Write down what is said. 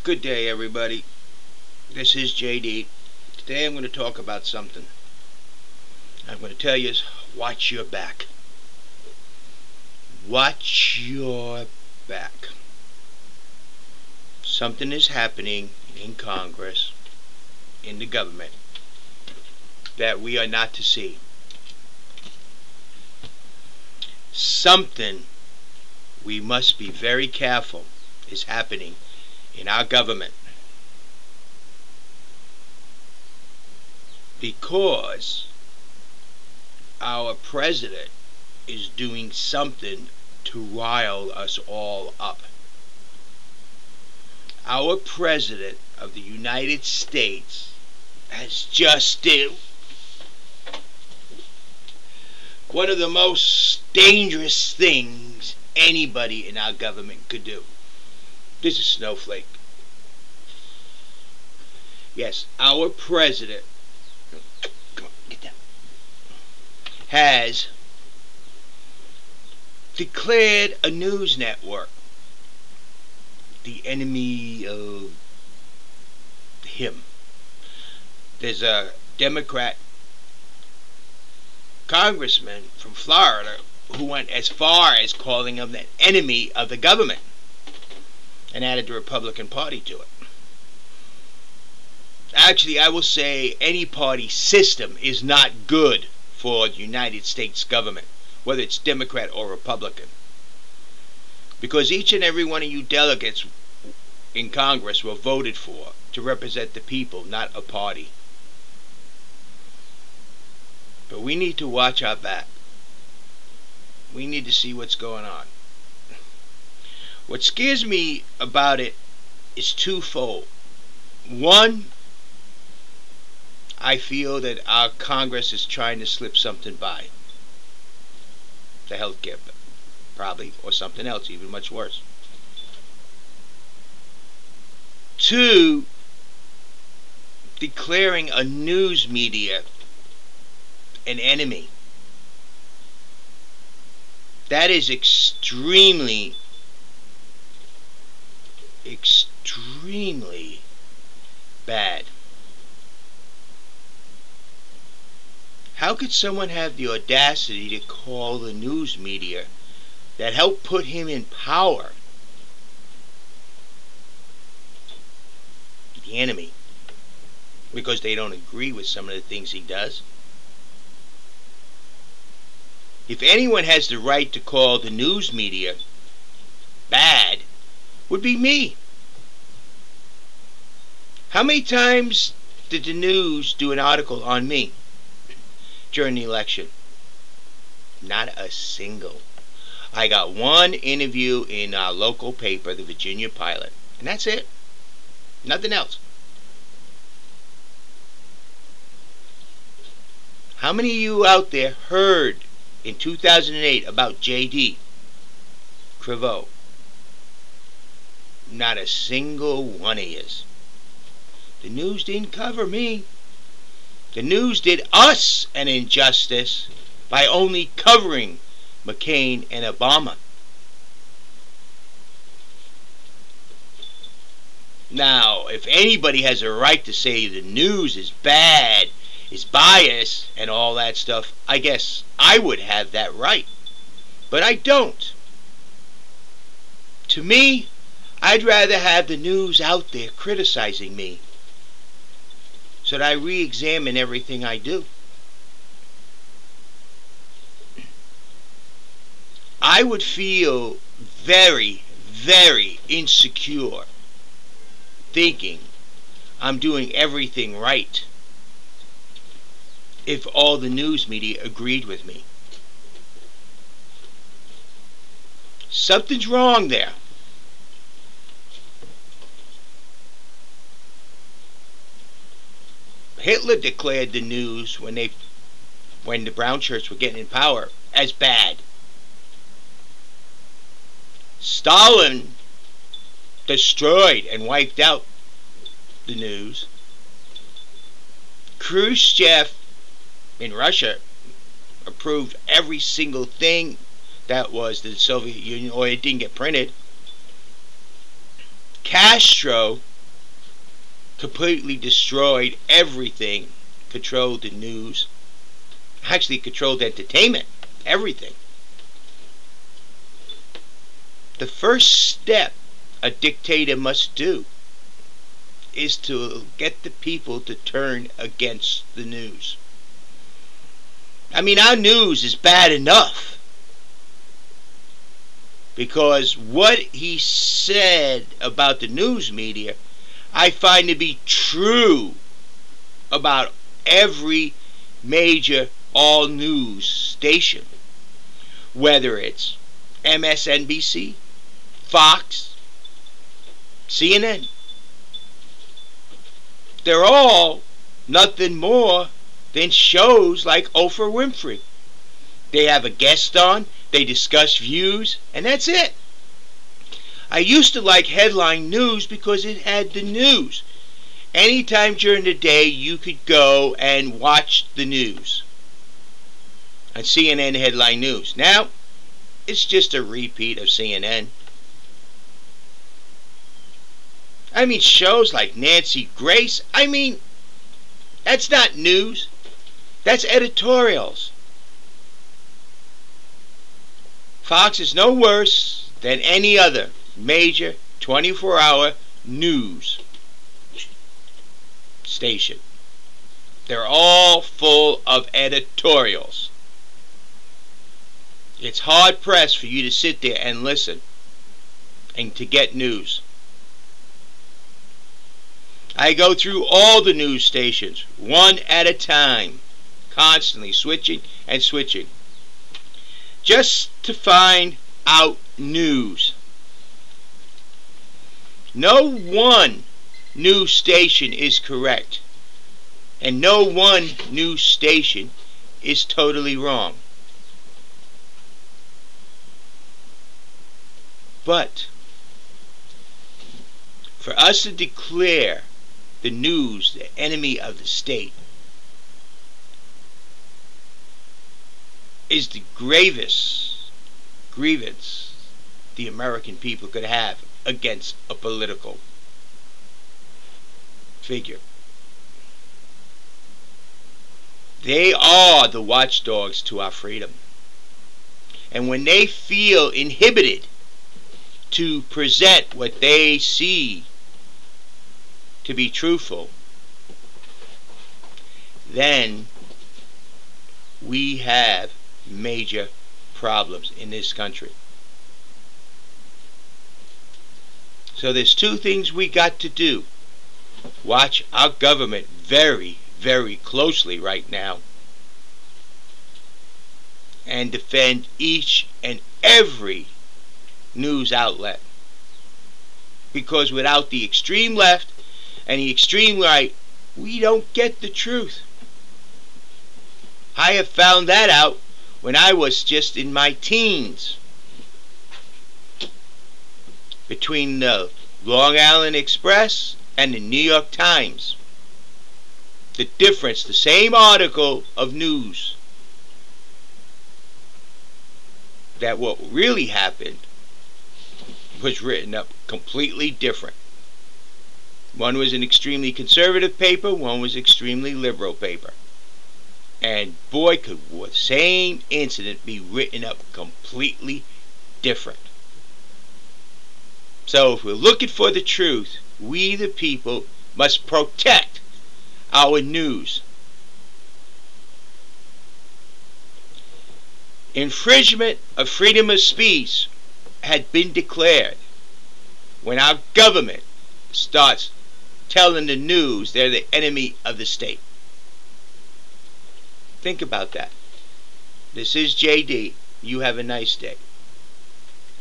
Good day, everybody. This is JD. Today I'm going to talk about something. I'm going to tell you is watch your back. Watch your back. Something is happening in Congress, in the government, that we are not to see. Something we must be very careful is happening in our government, because our president is doing something to rile us all up. Our president of the United States has just did one of the most dangerous things anybody in our government could do. This is Snowflake. Yes, our president, come on, get down, has declared a news network the enemy of him. There's a Democrat congressman from Florida who went as far as calling him the enemy of the government, and added the Republican Party to it. Actually, I will say any party system is not good for the United States government, whether it's Democrat or Republican, because each and every one of you delegates in Congress were voted for to represent the people, not a party. But we need to watch our back. We need to see what's going on. What scares me about it is twofold. One, I feel that our Congress is trying to slip something by. The health care bill, probably, or something else even much worse. Two, declaring a news media an enemy. That is extremely bad. How could someone have the audacity to call the news media that helped put him in power the enemy because they don't agree with some of the things he does? If anyone has the right to call the news media bad, would be me. How many times did the news do an article on me during the election? Not a single. I got one interview in our local paper, the Virginia Pilot, and that's it. Nothing else. How many of you out there heard in 2008 about J.D. Creveau? Not a single one of yous. The news didn't cover me. The news did us an injustice by only covering McCain and Obama. Now, if anybody has a right to say the news is bad, is biased, and all that stuff, I guess I would have that right. But I don't. To me, I'd rather have the news out there criticizing me so that I re-examine everything I do. I would feel very, very insecure thinking I'm doing everything right if all the news media agreed with me. Something's wrong there. Hitler declared the news when the brown shirts were getting in power as bad. Stalin destroyed and wiped out the news. Khrushchev in Russia approved every single thing that was the Soviet Union, or it didn't get printed. Castro completely destroyed everything, controlled the news, actually controlled entertainment, everything. The first step a dictator must do is to get the people to turn against the news. I mean, our news is bad enough, because what he said about the news media, I find to be true about every major all news station, whether it's MSNBC, Fox, CNN. They're all nothing more than shows like Oprah Winfrey. They have a guest on, they discuss views, and that's it. I used to like headline news because it had the news. Anytime during the day you could go and watch the news on CNN headline news. Now, it's just a repeat of CNN. I mean, shows like Nancy Grace, I mean, that's not news. That's editorials. Fox is no worse than any other major 24-hour news station. They're all full of editorials. It's hard pressed for you to sit there and listen and to get news. I go through all the news stations one at a time, constantly switching and switching, just to find out news. No one news station is correct, and no one news station is totally wrong. But for us to declare the news the enemy of the state is the gravest grievance the American people could have against a political figure. They are the watchdogs to our freedom. And when they feel inhibited to present what they see to be truthful, then we have major problems in this country. So there's two things we got to do. Watch our government very, very closely right now, and defend each and every news outlet. Because without the extreme left and the extreme right, we don't get the truth. I have found that out when I was just in my teens. Between the Long Island Express and the New York Times. The difference, the same article of news, that what really happened was written up completely different. One was an extremely conservative paper, one was extremely liberal paper. And boy, could the same incident be written up completely different. So if we're looking for the truth, we the people must protect our news. Infringement of freedom of speech had been declared when our government starts telling the news they're the enemy of the state. Think about that. This is JD. You have a nice day.